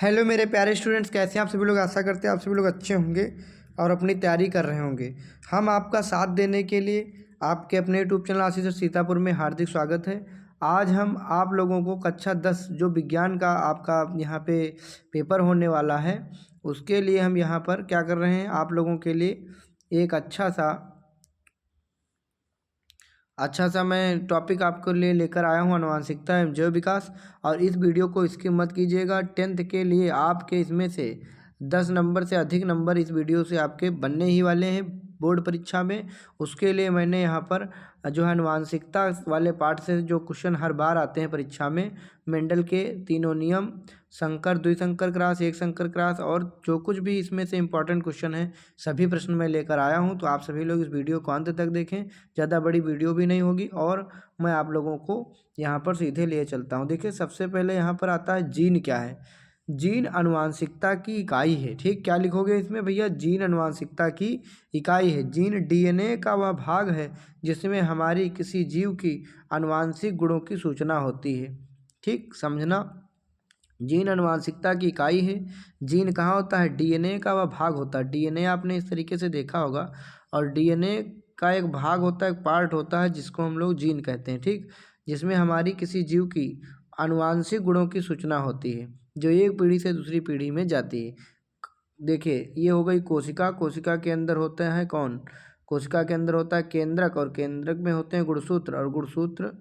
Hello मेरे प्यारे students, कैसे हैं आप सभी लोग। आशा करते हैं आप सभी लोग अच्छे होंगे और अपनी तैयारी कर रहे होंगे। हम आपका साथ देने के लिए आपके अपने यूट्यूब चैनल आशीष सर सीतापुर में हार्दिक स्वागत है। आज हम आप लोगों को कक्षा 10 जो विज्ञान का आपका यहाँ पे पेपर होने वाला है, उसके लिए हम यहाँ पर क्या कर रहे हैं, आप लोगों के लिए एक अच्छा सा मैं टॉपिक आपके लिए लेकर आया हूँ, आनुवंशिकता एवं जैव विकास। और इस वीडियो को स्किप मत कीजिएगा। 10th के लिए आपके इसमें से 10 नंबर से अधिक नंबर इस वीडियो से आपके बनने ही वाले हैं बोर्ड परीक्षा में। उसके लिए मैंने यहाँ पर जो है आनुवंशिकता वाले पार्ट से जो क्वेश्चन हर बार आते हैं परीक्षा में, मेंडल के तीनों नियम, संकर द्विसंकर क्रॉस, एक संकर क्रॉस, और जो कुछ भी इसमें से इम्पोर्टेंट क्वेश्चन है सभी प्रश्न मैं लेकर आया हूं। तो आप सभी लोग इस वीडियो को अंत तक देखें। ज़्यादा बड़ी वीडियो भी नहीं होगी और मैं आप लोगों को यहाँ पर सीधे लिए चलता हूँ। देखिए, सबसे पहले यहाँ पर आता है जीन क्या है। जीन आनुवंशिकता की इकाई है। ठीक, क्या लिखोगे इसमें भैया? जीन आनुवंशिकता की इकाई है। जीन डीएनए का वह भाग है जिसमें हमारी किसी जीव की आनुवंशिक गुणों की सूचना होती है। ठीक, समझना। जीन आनुवंशिकता की इकाई है। जीन कहाँ होता है? डीएनए का वह भाग होता है। डीएनए आपने इस तरीके से देखा होगा, और डीएनए का एक भाग होता है, एक पार्ट होता है जिसको हम लोग जीन कहते हैं। ठीक, जिसमें हमारी किसी जीव की आनुवंशिक गुणों की सूचना होती है जो एक पीढ़ी से दूसरी पीढ़ी में जाती है। देखिए, ये हो गई कोशिका। कोशिका के अंदर होते हैं कौन? कोशिका के अंदर होता है केंद्रक, और केंद्रक में होते हैं गुणसूत्र, और गुणसूत्र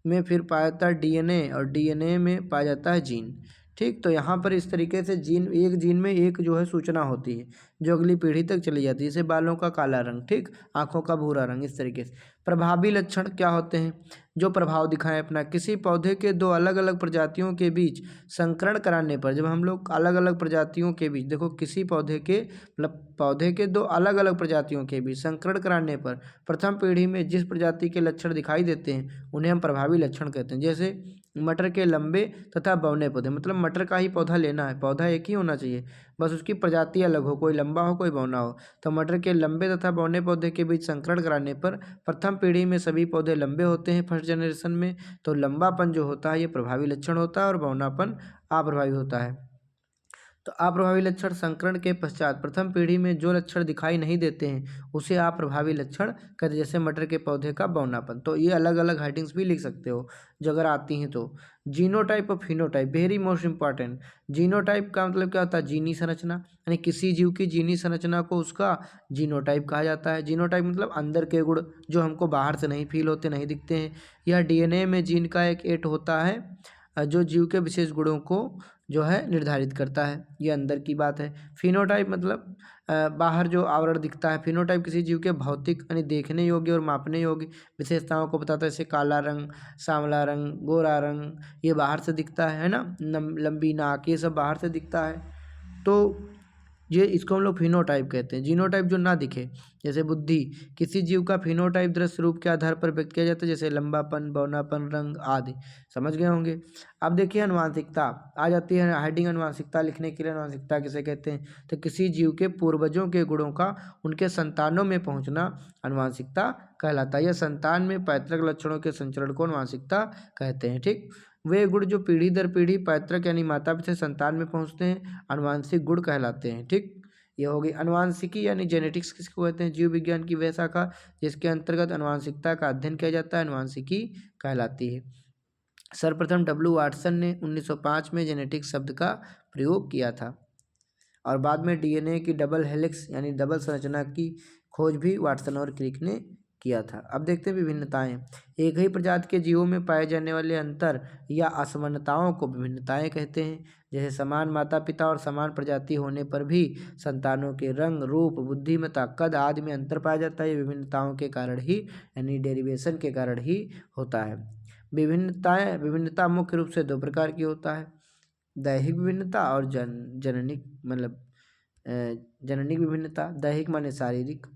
में फिर पाया जाता है डीएनए, और डीएनए में पाया जाता है जीन। ठीक, तो यहाँ पर इस तरीके से एक जीन में एक जो है सूचना होती है जो अगली पीढ़ी तक चली जाती है। जैसे बालों का काला रंग, ठीक, आँखों का भूरा रंग, इस तरीके से। प्रभावी लक्षण क्या होते हैं? जो प्रभाव दिखाएं अपना। किसी पौधे के दो अलग अलग प्रजातियों के बीच संकरण कराने पर, जब हम लोग अलग अलग प्रजातियों के बीच, देखो किसी पौधे के मतलब पौधे के दो अलग अलग प्रजातियों के बीच संकरण कराने पर प्रथम पीढ़ी में जिस प्रजाति के लक्षण दिखाई देते हैं उन्हें हम प्रभावी लक्षण कहते हैं। जैसे मटर के लंबे तथा बौने पौधे, मतलब मटर का ही पौधा लेना है, पौधा एक ही होना चाहिए, बस उसकी प्रजाति अलग हो, कोई लंबा हो कोई बौना हो। तो मटर के लंबे तथा बौने पौधे के बीच संकरण कराने पर प्रथम पीढ़ी में सभी पौधे लंबे होते हैं फर्स्ट जनरेशन में, तो लंबापन जो होता है ये प्रभावी लक्षण होता है, और बौनापन अप्रभावी होता है। तो अप्रभावी लक्षण संकरण के पश्चात प्रथम पीढ़ी में जो लक्षण दिखाई नहीं देते हैं उसे अप्रभावी लक्षण कहते हैं। जैसे मटर के पौधे का बौनापन। तो ये अलग अलग हेडिंग्स भी लिख सकते हो जो अगर आती हैं तो। जीनोटाइप और phenotype, very most important. Genotype का मतलब क्या होता है? जीनी संरचना, यानी किसी जीव की जीनी संरचना को उसका जीनोटाइप कहा जाता है। जीनोटाइप मतलब अंदर के गुण जो हमको बाहर से नहीं फील होते, नहीं दिखते हैं। यह डीएनए में जीन का एक एट होता है जो जीव के विशेष गुणों को जो है निर्धारित करता है। ये अंदर की बात है। फिनोटाइप मतलब बाहर जो आवरण दिखता है। फिनोटाइप किसी जीव के भौतिक यानी देखने योग्य और मापने योग्य विशेषताओं को बताता है। जैसे काला रंग, सांवला रंग, गोरा रंग, ये बाहर से दिखता है ना। लंबी नाक, ये सब बाहर से दिखता है। तो ये इसको हम लोग फिनोटाइप कहते हैं। जीनोटाइप जो ना दिखे, जैसे बुद्धि, किसी जीव का फिनोटाइप दृश्य रूप के आधार पर व्यक्त किया जाता है, जैसे लंबापन, बौनापन, रंग आदि। समझ गए होंगे। अब देखिए आनुवंशिकता आ जाती है। हेडिंग आनुवंशिकता लिखने के लिए आनुवंशिकता किसे कहते हैं? तो किसी जीव के पूर्वजों के गुणों का उनके संतानों में पहुंचना आनुवंशिकता कहलाता है। या संतान में पैतृक लक्षणों के संचरण को आनुवंशिकता कहते हैं। ठीक, वे गुण जो पीढ़ी दर पीढ़ी पैतृक यानी माता पिता से संतान में पहुंचते हैं आनुवंशिक गुण कहलाते हैं। ठीक, ये हो गई आनुवंशिकी यानी जेनेटिक्स किसको कहते हैं? जीव विज्ञान की वह शाखा जिसके अंतर्गत आनुवंशिकता का अध्ययन किया जाता है आनुवंशिकी कहलाती है। सर्वप्रथम डब्ल्यू वाटसन ने 1905 में जेनेटिक्स शब्द का प्रयोग किया था, और बाद में डीएनए की डबल हेलिक्स यानी डबल संरचना की खोज भी वाटसन और क्रिक ने किया था। अब देखते हैं विभिन्नताएं। एक ही प्रजाति के जीवों में पाए जाने वाले अंतर या असमानताओं को विभिन्नताएं कहते हैं। जैसे समान माता पिता और समान प्रजाति होने पर भी संतानों के रंग, रूप, बुद्धिमत्ता, कद आदि में अंतर पाया जाता है। ये विभिन्नताओं के कारण ही यानी डेरिवेशन के कारण ही होता है। विभिन्नता मुख्य रूप से दो प्रकार की होता है, दैहिक विभिन्नता और जननिक मतलब जननिक विभिन्नता। दैहिक माने शारीरिक,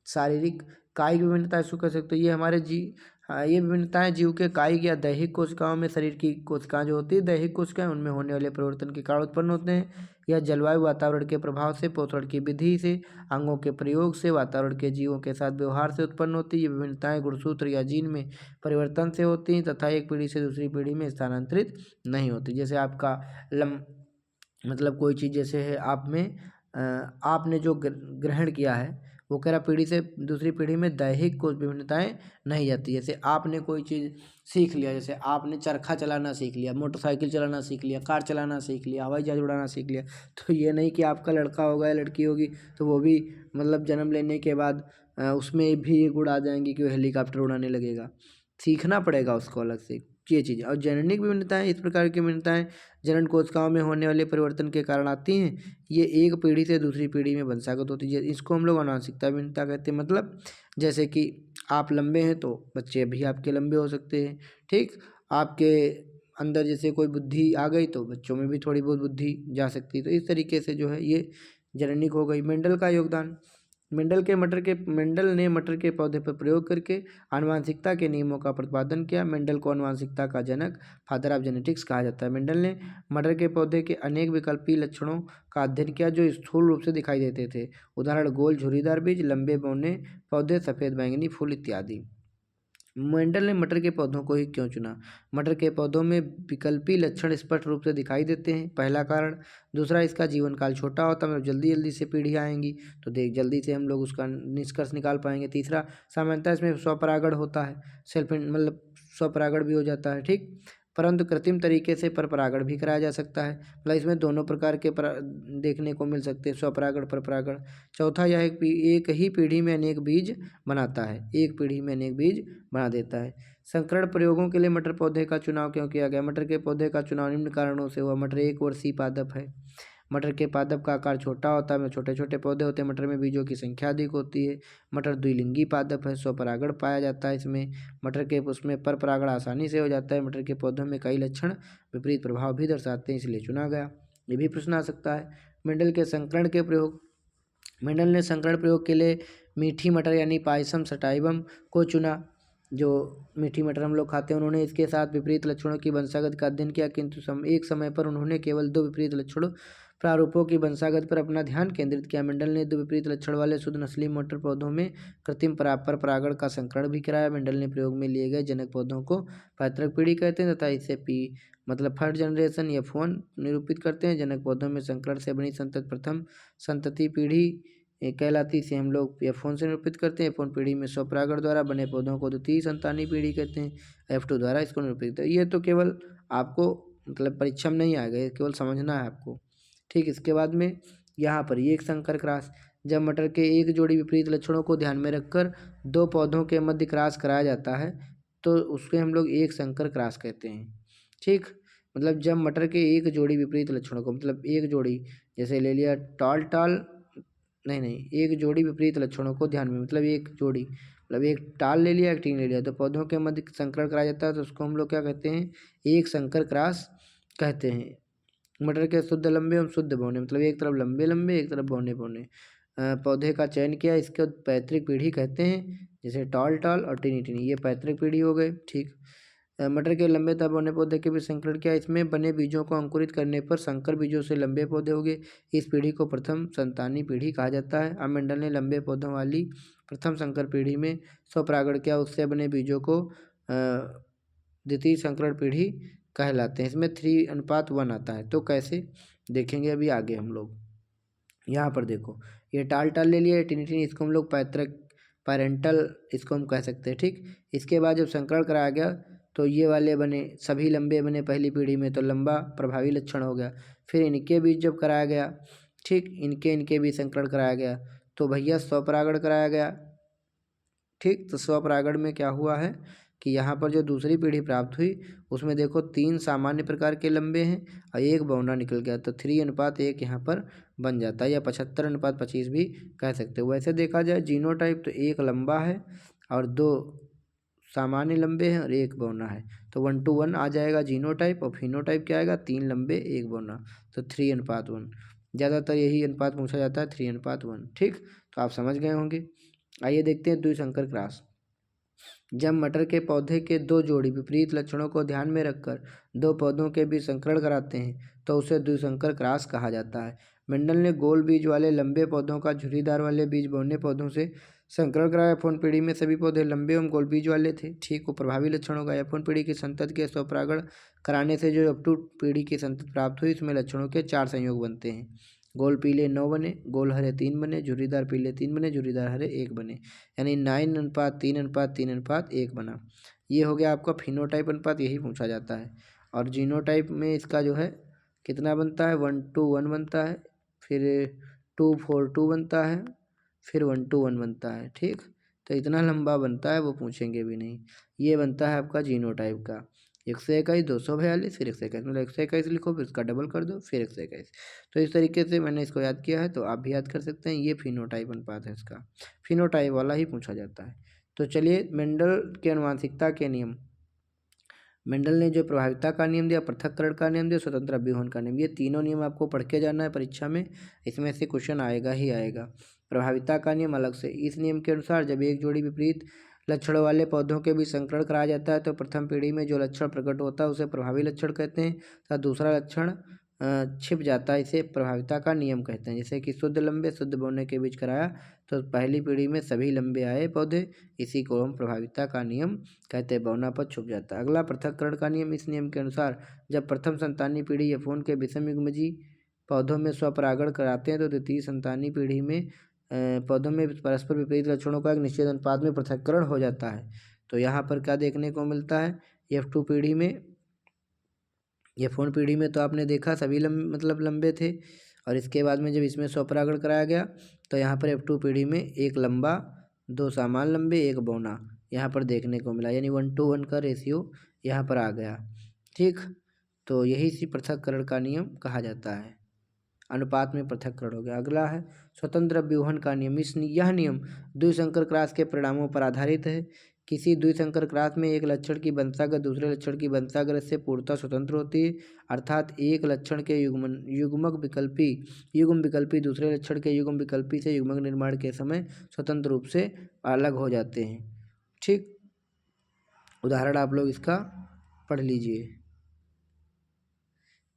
शारीरिक कायिक विभिन्नता इसको कह सकते हो। ये हमारे ये विभिन्नताएं जीव के कायिक या दैहिक कोशिकाओं में, शरीर की कोशिकाएं जो होती है दैहिक कोशिकाएं, उनमें होने वाले परिवर्तन के कारण उत्पन्न होते हैं। यह जलवायु वातावरण के प्रभाव से, पोषण की विधि से, अंगों के प्रयोग से, वातावरण के जीवों के साथ व्यवहार से उत्पन्न होती है। ये विभिन्नताएं गुणसूत्र या जीन में परिवर्तन से होती हैं तथा एक पीढ़ी से दूसरी पीढ़ी में स्थानांतरित नहीं होती। जैसे आपका मतलब कोई चीज़ जैसे है आप में आपने जो ग्रहण किया है वो कह रहा पीढ़ी से दूसरी पीढ़ी में दैहिक कुछ विभिन्नताएं नहीं जाती। जैसे आपने कोई चीज़ सीख लिया, जैसे आपने चरखा चलाना सीख लिया, मोटरसाइकिल चलाना सीख लिया, कार चलाना सीख लिया, हवाई जहाज उड़ाना सीख लिया, तो ये नहीं कि आपका लड़का होगा या लड़की होगी तो वो भी मतलब जन्म लेने के बाद उसमें भी ये गुण आ जाएंगी कि वो हेलीकॉप्टर उड़ाने लगेगा। सीखना पड़ेगा उसको अलग से ये चीज़। और जननिक विभिन्नताएं इस प्रकार की विभिन्नताएं जनन कोशिकाओं में होने वाले परिवर्तन के कारण आती हैं। ये एक पीढ़ी से दूसरी पीढ़ी में वंशागत होती है। इसको हम लोग आनुवंशिकता विभिन्नता कहते हैं। मतलब जैसे कि आप लंबे हैं तो बच्चे भी आपके लंबे हो सकते हैं, ठीक। आपके अंदर जैसे कोई बुद्धि आ गई तो बच्चों में भी थोड़ी बहुत बुद्धि जा सकती है। तो इस तरीके से जो है ये जननिक हो गई। मेंडल का योगदान। मेंडल ने मटर के पौधे पर प्रयोग करके आनुवंशिकता के नियमों का प्रतिपादन किया। मेंडल को आनुवंशिकता का जनक, फादर ऑफ जेनेटिक्स कहा जाता है। मेंडल ने मटर के पौधे के अनेक विकल्पीय लक्षणों का अध्ययन किया जो स्थूल रूप से दिखाई देते थे। उदाहरण गोल झुर्रीदार बीज, लंबे बौने पौधे, सफ़ेद बैंगनी फूल इत्यादि। मेंडल ने मटर के पौधों को ही क्यों चुना? मटर के पौधों में विकल्पी लक्षण स्पष्ट रूप से दिखाई देते हैं, पहला कारण। दूसरा, इसका जीवन काल छोटा होता है, मतलब जल्दी जल्दी से पीढ़ियाँ आएंगी तो जल्दी से हम लोग उसका निष्कर्ष निकाल पाएंगे। तीसरा, सामान्यतः इसमें स्वपरागण होता है, मतलब स्वपरागण भी हो जाता है, ठीक। परंतु कृत्रिम तरीके से परपरागण भी कराया जा सकता है, मतलब इसमें दोनों प्रकार के देखने को मिल सकते हैं, स्वपरागण परपरागण। चौथा, यह एक ही पीढ़ी में अनेक बीज बनाता है, एक पीढ़ी में अनेक बीज बना देता है। संकरण प्रयोगों के लिए मटर पौधे का चुनाव क्यों किया गया? मटर के पौधे का चुनाव निम्न कारणों से हुआ। मटर एक वर्षीय पादप है। मटर के पादप का आकार छोटा होता है, छोटे छोटे पौधे होते हैं। मटर में बीजों की संख्या अधिक होती है। मटर द्विलिंगी पादप है, स्वपरागण पाया जाता है इसमें। मटर के उसमें पर परागण आसानी से हो जाता है। मटर के पौधों में कई लक्षण विपरीत प्रभाव भी दर्शाते हैं, इसलिए चुना गया। ये भी प्रश्न आ सकता है। मेंडल के संकरण के प्रयोग। मेंडल ने संकरण प्रयोग के लिए मीठी मटर यानी पायसम सटाइवम को चुना। जो मीठी मटर हम लोग खाते हैं, उन्होंने इसके साथ विपरीत लक्षणों की वंशागत का अध्ययन किया, किंतु एक समय पर उन्होंने केवल 2 विपरीत लक्षण प्रारूपों की वंशागत पर अपना ध्यान केंद्रित किया। मेंडल ने 2 विपरीत लक्षण वाले शुद्ध नस्ली मटर पौधों में कृत्रिम परागण का संकरण भी कराया। मेंडल ने प्रयोग में लिए गए जनक पौधों को पैतृक पीढ़ी कहते हैं तथा इसे मतलब फर्स्ट जनरेशन F1 निरूपित करते हैं। जनक पौधों में संकरण से बनी संतति प्रथम संतति पीढ़ी कहलाती, इसे हम लोग F1 से निरूपित करते हैं। F1 पीढ़ी में स्वपरागण द्वारा बने पौधों को द्वितीय संतानी पीढ़ी कहते हैं। F2 द्वारा इसको निरूपित करते हैं। ये तो केवल आपको मतलब परीक्षा में नहीं आएगा, ये केवल समझना है आपको, ठीक। इसके बाद में यहाँ पर ये एक संकर क्रॉस। जब मटर के एक जोड़ी विपरीत लक्षणों को ध्यान में रखकर 2 पौधों के मध्य क्रॉस कराया जाता है तो उसके हम लोग एक संकर क्रॉस कहते हैं, ठीक। मतलब जब मटर के एक जोड़ी विपरीत लक्षणों को, मतलब एक जोड़ी जैसे ले लिया टाल टाल, नहीं, एक जोड़ी विपरीत लक्षणों को ध्यान में, मतलब एक जोड़ी, मतलब एक टाल ले लिया, एक टीन ले लिया, तो पौधों के मध्य संकरण कराया जाता है तो उसको हम लोग क्या कहते हैं? एक संकर क्रॉस कहते हैं। मटर के शुद्ध लंबे एवं शुद्ध बौने, मतलब एक तरफ लंबे लंबे, एक तरफ बौने बौने पौधे का चयन किया, इसके पैतृक पीढ़ी कहते हैं। जैसे टाल टाल और टिनी टिनी, ये पैतृक पीढ़ी हो गए, ठीक। मटर के लंबे तथा बौने पौधे के भी संकरण किया, इसमें बने बीजों को अंकुरित करने पर संकर बीजों से लंबे पौधे हो गए। इस पीढ़ी को प्रथम संतानी पीढ़ी कहा जाता है। अब मेंडल ने लंबे पौधों वाली प्रथम संकर पीढ़ी में स्वपरागण किया, उससे बने बीजों को द्वितीय संकरण पीढ़ी कहलाते हैं। इसमें 3:1 आता है, तो कैसे देखेंगे अभी आगे हम लोग। यहाँ पर देखो, ये टाल टाल ले लिया, टिनी टिनी, इसको हम लोग पैतृक पैरेंटल इसको हम कह सकते हैं, ठीक। इसके बाद जब संकरण कराया गया तो ये वाले बने, सभी लंबे बने पहली पीढ़ी में, तो लंबा प्रभावी लक्षण हो गया। फिर इनके बीच जब कराया गया, ठीक, इनके भी संकरण कराया गया तो भैया स्वपरागण कराया गया, ठीक। तो स्वपरागण में क्या हुआ है कि यहाँ पर जो दूसरी पीढ़ी प्राप्त हुई उसमें देखो 3 सामान्य प्रकार के लंबे हैं और एक बौना निकल गया, तो 3:1 यहाँ पर बन जाता है, या 75:25 भी कह सकते हो। वैसे देखा जाए जीनोटाइप तो एक लंबा है और 2 सामान्य लंबे हैं और एक बौना है, तो 1:1 आ जाएगा जीनोटाइप। और फिनोटाइप क्या आएगा? 3 लंबे एक बौना, तो 3:1। ज़्यादातर यही अनुपात पूछा जाता है, 3:1, ठीक। तो आप समझ गए होंगे। आइए देखते हैं द्विसंकर क्रॉस। जब मटर के पौधे के 2 जोड़ी विपरीत लक्षणों को ध्यान में रखकर 2 पौधों के बीच संकरण कराते हैं तो उसे द्विसंकर क्रॉस कहा जाता है। मेंडल ने गोल बीज वाले लंबे पौधों का झुर्रीदार वाले बीज बौने पौधों से संकरण कराया F1 पीढ़ी में सभी पौधे लंबे एवं गोल बीज वाले थे। ठीक, वो प्रभावी लक्षण होगा। F1 पीढ़ी की संतति के स्वपरागण कराने से जो F2 पीढ़ी की संतति प्राप्त हुई, इसमें लक्षणों के 4 संयोग बनते हैं। गोल पीले 9 बने, गोल हरे 3 बने, झुर्रीदार पीले 3 बने, झुर्रीदार हरे 1 बने, यानी 9:3:3:3:1 बना। ये हो गया आपका फिनोटाइप अनुपात, यही पूछा जाता है। और जीनोटाइप में इसका जो है कितना बनता है, 1:1 बनता है, फिर 2:4:2 बनता है, फिर 1:1 बनता है। ठीक, तो इतना लंबा बनता है, वो पूछेंगे भी नहीं। ये बनता है आपका जीनोटाइप का 121, 242, फिर 121, मतलब 121 लिखो, फिर उसका डबल कर दो, फिर 121। तो इस तरीके से मैंने इसको याद किया है, तो आप भी याद कर सकते हैं। ये फिनोटाइप अनुपात है, इसका फिनोटाइप वाला ही पूछा जाता है। तो चलिए, मेंडल के आनुवंशिकता के नियम। मेंडल ने जो प्रभाविता का नियम दिया, पृथक्करण का नियम दिया, स्वतंत्र अभ्यूहन का नियम, ये तीनों नियम आपको पढ़ के जाना है परीक्षा में। इसमें से क्वेश्चन आएगा ही आएगा। प्रभाविता का नियम अलग से, इस नियम के अनुसार जब एक जोड़ी विपरीत लक्षणों वाले पौधों के बीच संकरण कराया जाता है तो प्रथम पीढ़ी में जो लक्षण प्रकट होता है उसे प्रभावी लक्षण कहते हैं, तथा दूसरा लक्षण छिप जाता है, इसे प्रभाविता का नियम कहते हैं। जैसे कि शुद्ध लंबे शुद्ध बोने के बीच कराया तो पहली पीढ़ी में सभी लंबे आए पौधे, इसी को हम प्रभाविता का नियम कहते हैं। बौना पद छुप जाता है। अगला पृथक्करण का नियम, इस नियम के अनुसार जब प्रथम संतानी पीढ़ी F1 के विषम युग्मजी पौधों में स्वपरागण कराते हैं तो द्वितीय संतानी पीढ़ी में पौधों में परस्पर विपरीत लक्षणों का एक निश्चित अनुपात में पृथक्करण हो जाता है। तो यहाँ पर क्या देखने को मिलता है, F2 पीढ़ी में, F1 पीढ़ी में तो आपने देखा सभी मतलब लंबे थे, और इसके बाद में जब इसमें स्वपरागण कराया गया तो यहाँ पर F2 पीढ़ी में एक लंबा, 2 सामान्य लंबे, एक बौना यहाँ पर देखने को मिला, यानी 1:1 का रेशियो यहाँ पर आ गया। ठीक, तो यही सी पृथक्करण का नियम कहा जाता है, अनुपात में पृथक्करण हो गया। अगला है स्वतंत्र अभ्यूहन का नियम। यह नियम द्विसंकर क्रॉस के परिणामों पर आधारित है। किसी द्विसंकर क्रॉस में एक लक्षण की वंशागत दूसरे लक्षण की वंशागत से पूर्णतः स्वतंत्र होती है, अर्थात एक लक्षण के युग्म विकल्पी दूसरे लक्षण के युग्म विकल्पी से युग्मक निर्माण के समय स्वतंत्र रूप से अलग हो जाते हैं। ठीक, उदाहरण आप लोग इसका पढ़ लीजिए।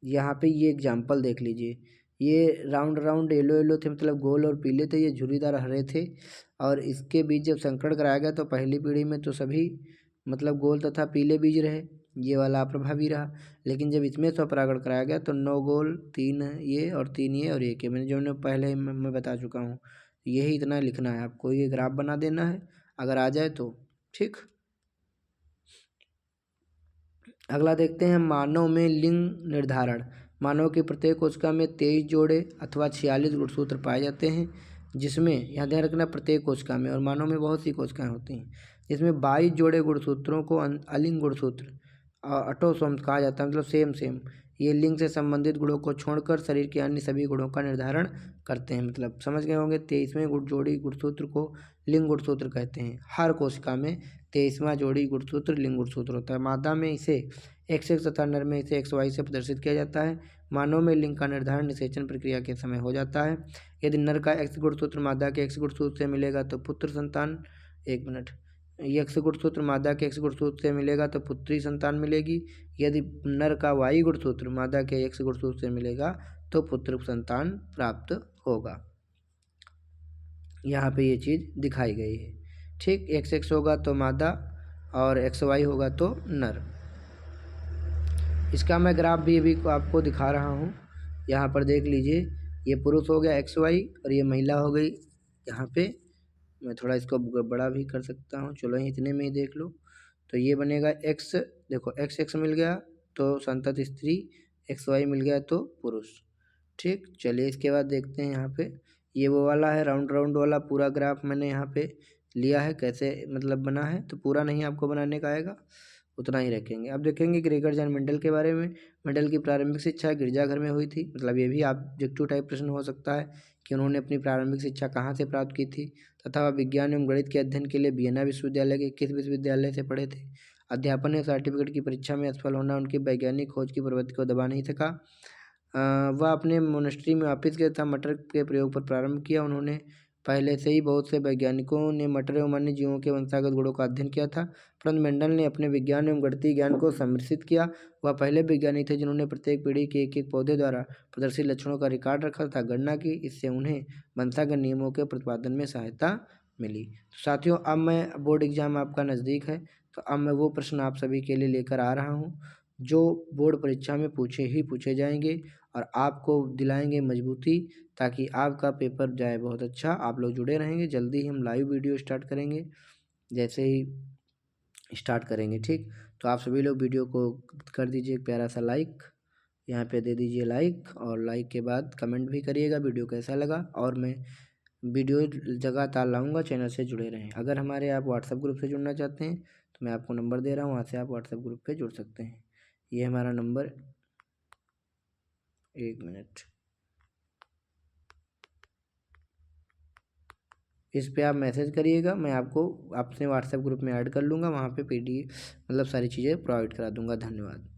यहाँ पे ये एग्जाम्पल देख लीजिए, ये राउंड येलो येलो थे, मतलब गोल और पीले थे, ये झुर्रीदार हरे थे, और इसके बीच जब संकरण कराया गया तो पहली पीढ़ी में तो सभी मतलब गोल तथा पीले बीज रहे, ये वाला अप्रभावी रहा। लेकिन जब इसमें स्वपरागण कराया गया तो 9 गोल, 3 ये और 3 ये और 1 ये, मैंने जो पहले मैं बता चुका हूँ। यही इतना लिखना है आपको, ये ग्राफ बना देना है अगर आ जाए तो। ठीक, अगला देखते हैं मानव में लिंग निर्धारण। मानव की प्रत्येक कोशिका में 23 जोड़े अथवा 46 गुणसूत्र पाए जाते हैं, जिसमें यहाँ ध्यान रखना प्रत्येक कोशिका में, और मानव में बहुत सी कोशिकाएं होती हैं, जिसमें 22 जोड़े गुणसूत्रों को अलिंग गुणसूत्र ऑटोसोम्स कहा जाता है, मतलब सेम। ये लिंग से संबंधित गुणों को छोड़कर शरीर के अन्य सभी गुणों का निर्धारण करते हैं। मतलब समझ गए होंगे, 23वें जोड़ी गुणसूत्र को लिंग गुणसूत्र कहते हैं। हर कोशिका में 23वां जोड़ी गुणसूत्र लिंग गुणसूत्र होता है। मादा में इसे XX तथा नर में इसे XY से प्रदर्शित किया जाता है। मानव में लिंग का निर्धारण निषेचन प्रक्रिया के समय हो जाता है। यदि नर का X गुणसूत्र मादा के X गुणसूत्र से मिलेगा तो पुत्र संतान, एक मिनट, X गुणसूत्र मादा के X गुणसूत्र से मिलेगा तो पुत्री संतान मिलेगी। यदि नर का Y गुणसूत्र मादा के X गुणसूत्र से मिलेगा तो पुत्र संतान प्राप्त होगा। यहाँ पे ये चीज़ दिखाई गई है। ठीक, XX होगा तो मादा और XY होगा तो नर। इसका मैं ग्राफ भी अभी आपको दिखा रहा हूँ, यहाँ पर देख लीजिए। ये पुरुष हो गया XY और ये महिला हो गई। यहाँ पे मैं थोड़ा इसको बड़ा भी कर सकता हूँ, चलो इतने में ही देख लो। तो ये बनेगा X, देखो XX मिल गया तो संतति स्त्री, XY मिल गया तो पुरुष। ठीक, चलिए इसके बाद देखते हैं यहाँ पे, ये वो वाला है राउंड वाला पूरा ग्राफ मैंने यहाँ पे लिया है, कैसे मतलब बना है, तो पूरा नहीं आपको बनाने का आएगा, उतना ही रखेंगे। अब देखेंगे ग्रेगर जॉन मेंडल के बारे में। मेंडल की प्रारंभिक शिक्षा गिरजाघर में हुई थी, मतलब ये भी ऑब्जेक्टिव टाइप प्रश्न हो सकता है कि उन्होंने अपनी प्रारंभिक शिक्षा कहाँ से प्राप्त की थी, तथा वह विज्ञान एवं गणित के अध्ययन के लिए वियना विश्वविद्यालय के किस विश्वविद्यालय से पढ़े थे। अध्यापन या सर्टिफिकेट की परीक्षा में असफल होना उनकी वैज्ञानिक खोज की प्रवृत्ति को दबा नहीं सका। वह अपने मोनेस्ट्री में वापिस गए तथा मटर के प्रयोग पर प्रारंभ किया। उन्होंने पहले से ही बहुत से वैज्ञानिकों ने मटर एवं अन्य जीवों के वंशागत गुणों का अध्ययन किया था, परंतु मेंडल ने अपने विज्ञान एवं गणितीय ज्ञान को सम्मिश्रित किया। वह पहले वैज्ञानिक थे जिन्होंने प्रत्येक पीढ़ी के एक पौधे द्वारा प्रदर्शित लक्षणों का रिकॉर्ड रखा तथा गणना की। इससे उन्हें वंशागत नियमों के प्रतिपादन में सहायता मिली। तो साथियों, अब मैं बोर्ड एग्ज़ाम आपका नज़दीक है, तो अब मैं वो प्रश्न आप सभी के लिए लेकर आ रहा हूँ जो बोर्ड परीक्षा में पूछे जाएंगे और आपको दिलाएंगे मजबूती, ताकि आपका पेपर जाए बहुत अच्छा। आप लोग जुड़े रहेंगे, जल्दी ही हम लाइव वीडियो स्टार्ट करेंगे, जैसे ही स्टार्ट करेंगे, ठीक। तो आप सभी लोग वीडियो को कर दीजिए एक प्यारा सा लाइक, यहाँ पे दे दीजिए लाइक, और लाइक के बाद कमेंट भी करिएगा वीडियो कैसा लगा। और मैं वीडियो लगातार लाऊंगा, चैनल से जुड़े रहें। अगर हमारे आप व्हाट्सएप ग्रुप से जुड़ना चाहते हैं तो मैं आपको नंबर दे रहा हूँ, वहाँ से आप व्हाट्सएप ग्रुप पे जुड़ सकते हैं। ये हमारा नंबर, 1 मिनट, इस पे आप मैसेज करिएगा, मैं आपको अपने व्हाट्सएप ग्रुप में ऐड कर लूँगा, वहाँ पे पीडी मतलब सारी चीज़ें प्रोवाइड करा दूँगा। धन्यवाद।